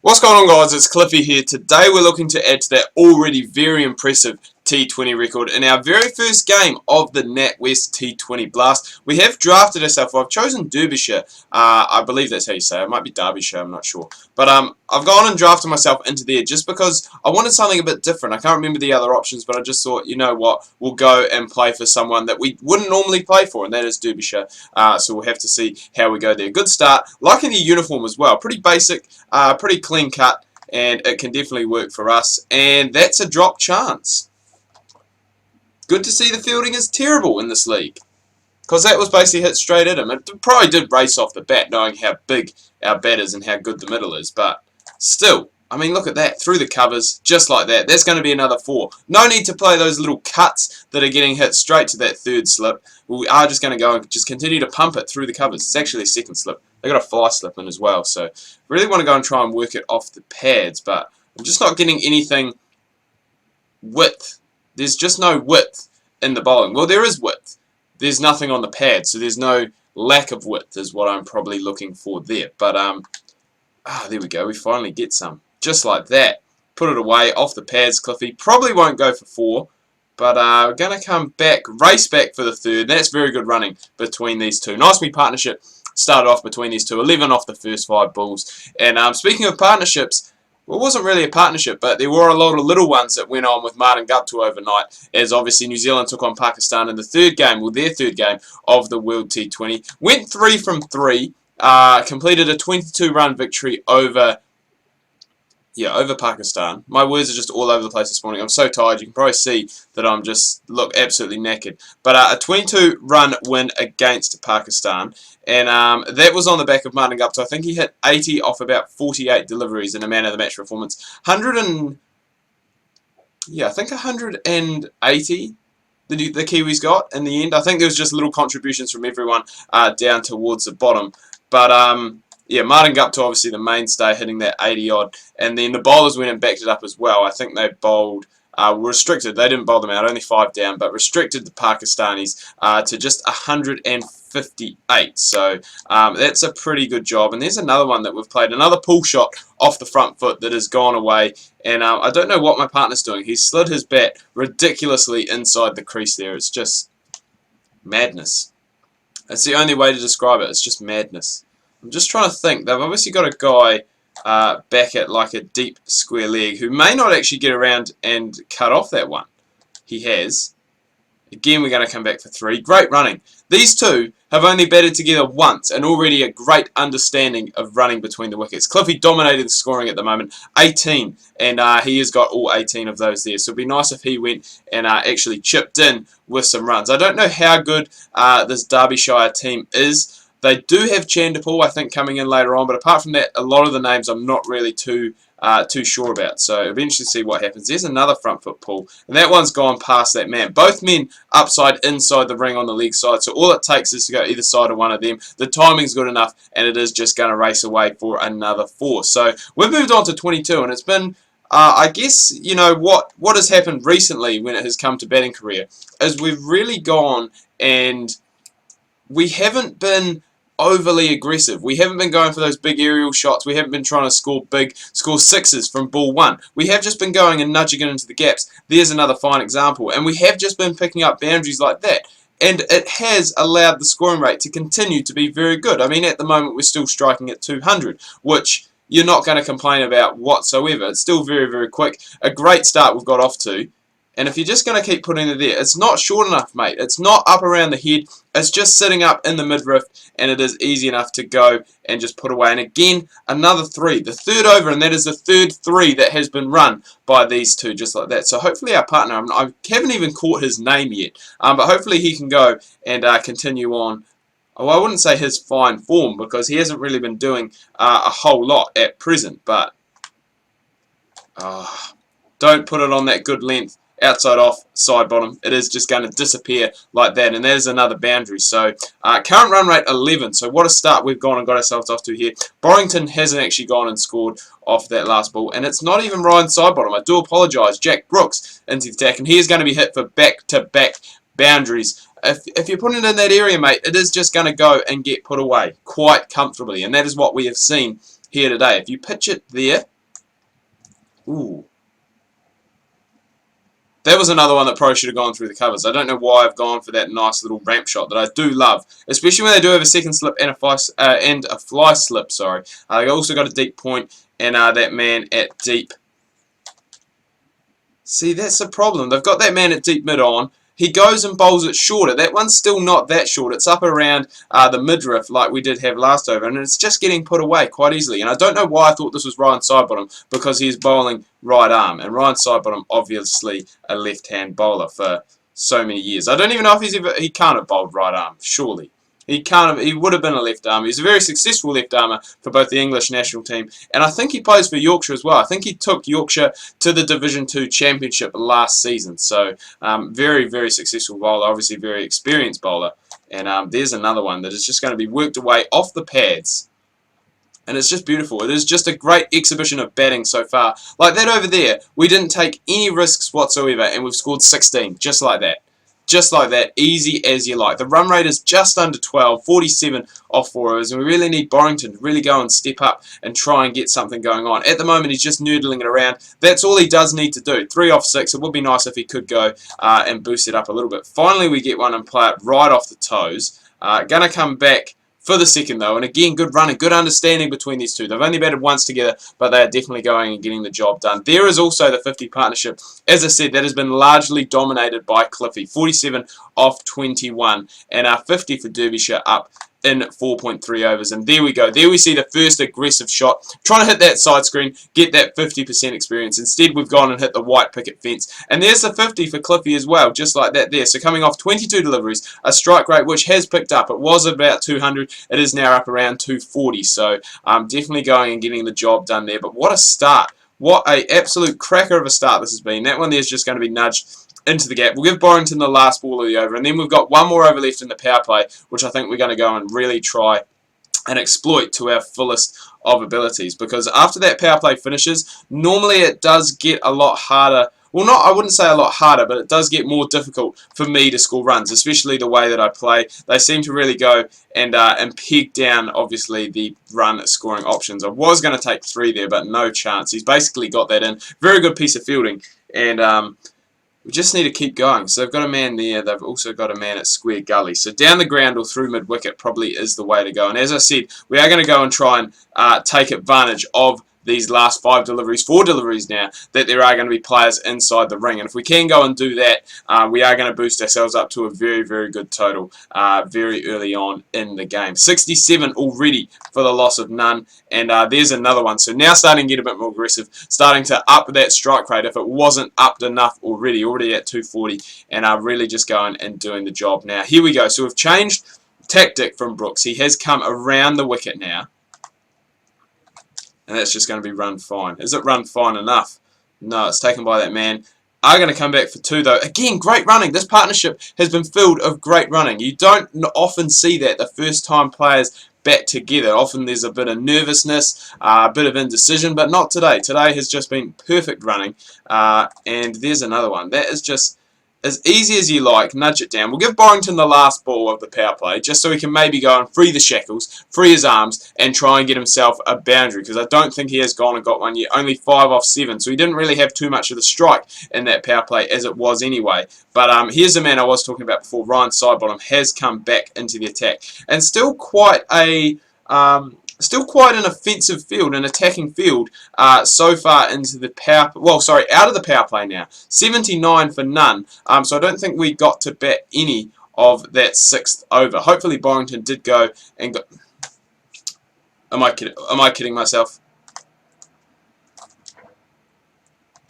What's going on, guys? It's Cliffy here. Today we're looking to add to that already very impressive T20 record in our very first game of the NatWest T20 Blast. We have drafted ourselves. I've chosen Derbyshire. I believe that's how you say it. It might be Derbyshire, I'm not sure. But I've gone and drafted myself into there just because I wanted something a bit different. I can't remember the other options, but I just thought, you know what, we'll go and play for someone that we wouldn't normally play for, and that is Derbyshire. So we'll have to see how we go there. Good start. Liking the uniform as well. Pretty basic, pretty clean cut, and it can definitely work for us. And that's a drop chance. Good to see the fielding is terrible in this league, because that was basically hit straight at him. It probably did race off the bat, knowing how big our bat is and how good the middle is, but still, I mean, look at that, through the covers, just like that. That's going to be another 4. No need to play those little cuts that are getting hit straight to that third slip. We are just going to go and just continue to pump it through the covers. It's actually a second slip. They've got a fly slip in as well, so really want to go and try and work it off the pads, but I'm just not getting anything width. There's just no width in the bowling. Well, there is width. There's nothing on the pad, so there's no lack of width is what I'm probably looking for there. But, there we go. We finally get some. Just like that. Put it away off the pads, Cliffy. Probably won't go for 4, but we're going to come back, race back for the third. That's very good running between these two. Nice wee partnership started off between these two. 11 off the first 5 balls. And speaking of partnerships, well, it wasn't really a partnership, but there were a lot of little ones that went on with Martin Guptill overnight, as obviously New Zealand took on Pakistan in the third game, well, their third game of the World T20. Went 3 from 3, completed a 22-run victory over Pakistan. My words are just all over the place this morning. I'm so tired. You can probably see that I'm just look absolutely knackered. But a 22-run win against Pakistan, and that was on the back of Martin Guptill. I think he hit 80 off about 48 deliveries in a man of the match performance. I think 180 the Kiwis got in the end. I think there was just little contributions from everyone down towards the bottom. But yeah, Martin Guptill obviously the mainstay, hitting that 80-odd. And then the bowlers went and backed it up as well. I think they bowled, restricted, they didn't bowl them out, only 5 down, but restricted the Pakistanis to just 158. So that's a pretty good job. And there's another one that we've played, another pull shot off the front foot that has gone away. And I don't know what my partner's doing. He's slid his bat ridiculously inside the crease there. It's just madness. That's the only way to describe it. It's just madness. I'm just trying to think. They've obviously got a guy back at like a deep square leg who may not actually get around and cut off that one. He has. Again, we're going to come back for 3. Great running. These two have only batted together once and already a great understanding of running between the wickets. Cliffy dominated the scoring at the moment, 18, and he has got all 18 of those there. So it would be nice if he went and actually chipped in with some runs. I don't know how good this Derbyshire team is. They do have Chanderpaul, I think, coming in later on, but apart from that, a lot of the names I'm not really too sure about. So eventually see what happens. There's another front foot pull, and that one's gone past that man. Both men upside inside the ring on the leg side, so all it takes is to go either side of one of them. The timing's good enough, and it is just going to race away for another 4. So we've moved on to 22, and it's been, I guess, you know, what has happened recently when it has come to batting career is we've really gone and we haven't been overly aggressive. We haven't been going for those big aerial shots. We haven't been trying to score 6s from ball 1. We have just been going and nudging it into the gaps. There's another fine example. And we have just been picking up boundaries like that. And it has allowed the scoring rate to continue to be very good. I mean, at the moment, we're still striking at 200, which you're not going to complain about whatsoever. It's still very, very quick. A great start we've got off to. And if you're just going to keep putting it there, it's not short enough, mate. It's not up around the head. It's just sitting up in the midriff, and it is easy enough to go and just put away. And again, another 3. The third over, and that is the third 3 that has been run by these two, just like that. So hopefully our partner, I haven't even caught his name yet, but hopefully he can go and continue on. Oh, I wouldn't say his fine form, because he hasn't really been doing a whole lot at present, but don't put it on that good length. Outside off, side bottom, it is just going to disappear like that, and there's another boundary. So current run rate 11, so what a start we've gone and got ourselves off to here. Borrington hasn't actually gone and scored off that last ball, and it's not even Ryan side bottom. I do apologise. Jack Brooks into the attack, and he is going to be hit for back-to-back boundaries. If you're putting it in that area, mate, it is just going to go and get put away quite comfortably, and that is what we have seen here today. If you pitch it there, Ooh. That was another one that probably should have gone through the covers. I don't know why I've gone for that nice little ramp shot that I do love, especially when they do have a second slip and a fly slip. Sorry, they also got a deep point and that man at deep. See, that's the problem. They've got that man at deep mid on. He goes and bowls it shorter. That one's still not that short. It's up around the midriff like we did have last over, and it's just getting put away quite easily. And I don't know why I thought this was Ryan Sidebottom, because he's bowling right arm. And Ryan Sidebottom, obviously a left-hand bowler for so many years. I don't even know if he can't have bowled right arm, surely. He would have been a left armer. He's a very successful left armer for both the English national team, and I think he plays for Yorkshire as well. I think he took Yorkshire to the Division 2 Championship last season. So very, very successful bowler, obviously very experienced bowler. And there's another one that is just going to be worked away off the pads. And it's just beautiful. It is just a great exhibition of batting so far. Like that over there, we didn't take any risks whatsoever, and we've scored 16, just like that. Just like that, easy as you like. The run rate is just under 12, 47 off 4 overs, and we really need Borrington to really go and step up and try and get something going on. At the moment, he's just noodling it around. That's all he does need to do. 3 off 6. It would be nice if he could go and boost it up a little bit. Finally, we get one and play it right off the toes. Gonna come back for the second though, and again, good running, good understanding between these two. They've only batted once together, but they are definitely going and getting the job done. There is also the 50 partnership, as I said, that has been largely dominated by Cliffy. 47 off 21, and 50 for Derbyshire up in 4.3 overs. And there we go. There we see the first aggressive shot. Trying to hit that side screen, get that 50% experience. Instead, we've gone and hit the white picket fence. And there's the 50 for Cliffy as well, just like that there. So coming off 22 deliveries, a strike rate which has picked up. It was about 200. It is now up around 240. So definitely going and getting the job done there. But what a start. What a absolute cracker of a start this has been. That one there's just going to be nudged into the gap. We'll give Borrington the last ball of the over, and then we've got one more over left in the power play, which I think we're going to go and really try and exploit to our fullest of abilities, because after that power play finishes, normally it does get a lot harder. Well, I wouldn't say a lot harder, but it does get more difficult for me to score runs, especially the way that I play. They seem to really go and peg down, obviously, the run scoring options. I was going to take 3 there, but no chance. He's basically got that in. Very good piece of fielding, and we just need to keep going. So they've got a man there. They've also got a man at square gully. So down the ground or through mid-wicket probably is the way to go. And as I said, we are going to go and try and take advantage of these last 4 deliveries now, that there are going to be players inside the ring. And if we can go and do that, we are going to boost ourselves up to a very, very good total very early on in the game. 67 already for the loss of none. And there's another one. So now starting to get a bit more aggressive, starting to up that strike rate if it wasn't upped enough already at 240, and really just going and doing the job now. Here we go. So we've changed tactic from Brooks. He has come around the wicket now. And that's just going to be run fine. Is it run fine enough? No, it's taken by that man. Are going to come back for 2 though. Again, great running. This partnership has been filled of great running. You don't often see that the first time players bat together. Often there's a bit of nervousness, a bit of indecision, but not today. Today has just been perfect running. And there's another one. That is just as easy as you like. Nudge it down. We'll give Borrington the last ball of the power play, just so he can maybe go and free the shackles, free his arms, and try and get himself a boundary, because I don't think he has gone and got one yet. Only 5 off 7, so he didn't really have too much of the strike in that power play as it was anyway. But here's the man I was talking about before. Ryan Sidebottom has come back into the attack, and still quite an offensive field, an attacking field so far into the power. Well, sorry, out of the power play now. 79 for none. So I don't think we got to bat any of that 6th over. Hopefully Borrington did go and go. Am I kidding myself?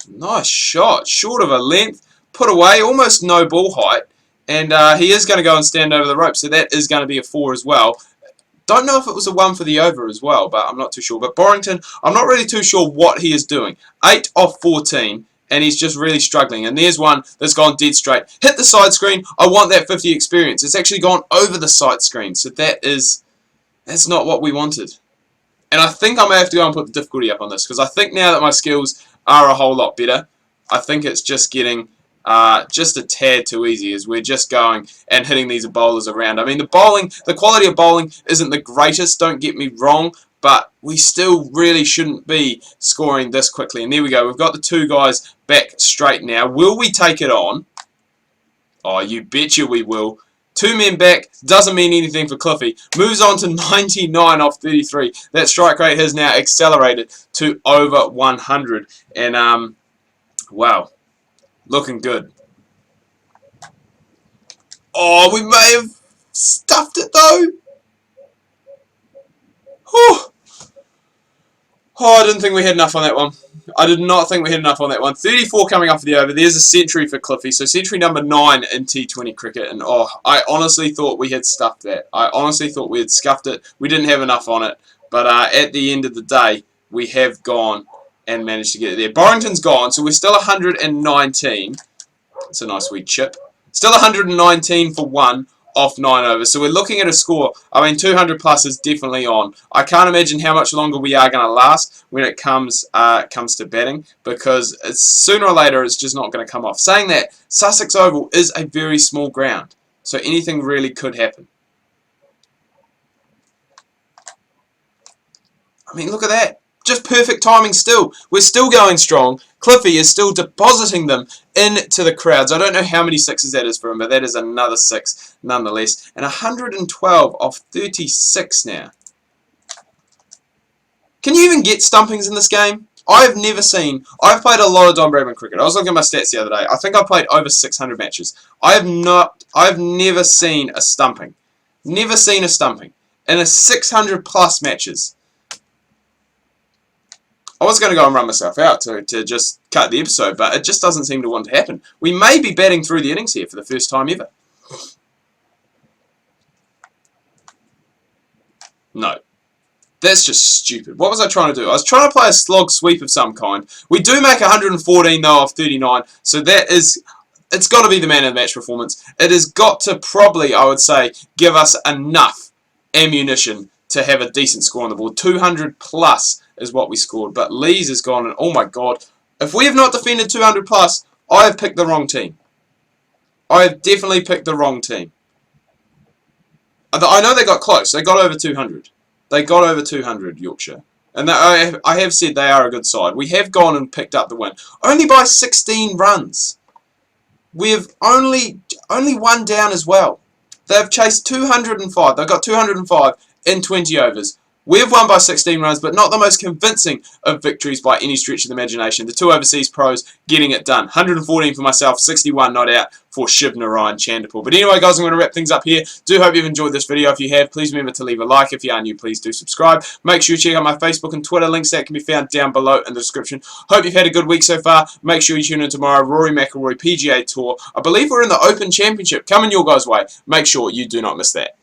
Nice shot, short of a length, put away, almost no ball height, and he is going to go and stand over the rope. So that is going to be a 4 as well. Don't know if it was a 1 for the over as well, but I'm not too sure. But Borrington, I'm not really too sure what he is doing. 8 off 14, and he's just really struggling. And there's one that's gone dead straight. Hit the side screen. I want that 50 experience. It's actually gone over the side screen. So that's not what we wanted. And I think I may have to go and put the difficulty up on this, because I think now that my skills are a whole lot better, I think it's just getting just a tad too easy, as we're just going and hitting these bowlers around. I mean, the quality of bowling isn't the greatest, don't get me wrong, but we still really shouldn't be scoring this quickly. And there we go. We've got the 2 guys back straight now. Will we take it on? Oh, you betcha we will. 2 men back, doesn't mean anything for Cliffy. Moves on to 99 off 33. That strike rate has now accelerated to over 100. And, wow, looking good. Oh, we may have stuffed it though. Whew. Oh, I didn't think we had enough on that one. I did not think we had enough on that one. 34 coming off the over. There's a century for Cliffy. So century number 9 in T20 cricket. And oh, I honestly thought we had stuffed that. I honestly thought we had scuffed it. We didn't have enough on it. But at the end of the day, we have gone and managed to get it there. Borrington's gone. So we're still 119. It's a nice wee chip. Still 119 for 1. Off 9 overs. So we're looking at a score. I mean, 200 plus is definitely on. I can't imagine how much longer we are going to last when it comes to batting, because sooner or later it's just not going to come off. Saying that, Sussex Oval is a very small ground, so anything really could happen. I mean, look at that. Just perfect timing still. We're still going strong. Cliffy is still depositing them into the crowds. I don't know how many 6s that is for him, but that is another 6 nonetheless. And 112 off 36 now. Can you even get stumpings in this game? I've never seen... I've played a lot of Don Bradman cricket. I was looking at my stats the other day. I think I played over 600 matches. I've never seen a stumping. Never seen a stumping. In a 600 plus matches. I was going to go and run myself out to just cut the episode, but it just doesn't seem to want to happen. We may be batting through the innings here for the first time ever. No. That's just stupid. What was I trying to do? I was trying to play a slog sweep of some kind. We do make 114 though off 39, so that is... It's got to be the man of the match performance. It has got to probably, I would say, give us enough ammunition to have a decent score on the board. 200 plus is what we scored. But Lees has gone, and oh my god. If we have not defended 200 plus, I have picked the wrong team. I have definitely picked the wrong team. I know they got close. They got over 200. They got over 200, Yorkshire. And I have said they are a good side. We have gone and picked up the win. Only by 16 runs. We've only one down as well. They've chased 205. They've got 205 in 20 overs. We've won by 16 runs, but not the most convincing of victories by any stretch of the imagination. The 2 overseas pros getting it done. 114 for myself, 61 not out for Shiv Narayan Chandapur. But anyway, guys, I'm going to wrap things up here. Do hope you've enjoyed this video. If you have, please remember to leave a like. If you are new, please do subscribe. Make sure you check out my Facebook and Twitter links that can be found down below in the description. Hope you've had a good week so far. Make sure you tune in tomorrow. Rory McIlroy PGA Tour. I believe we're in the Open Championship coming your guys' way. Make sure you do not miss that.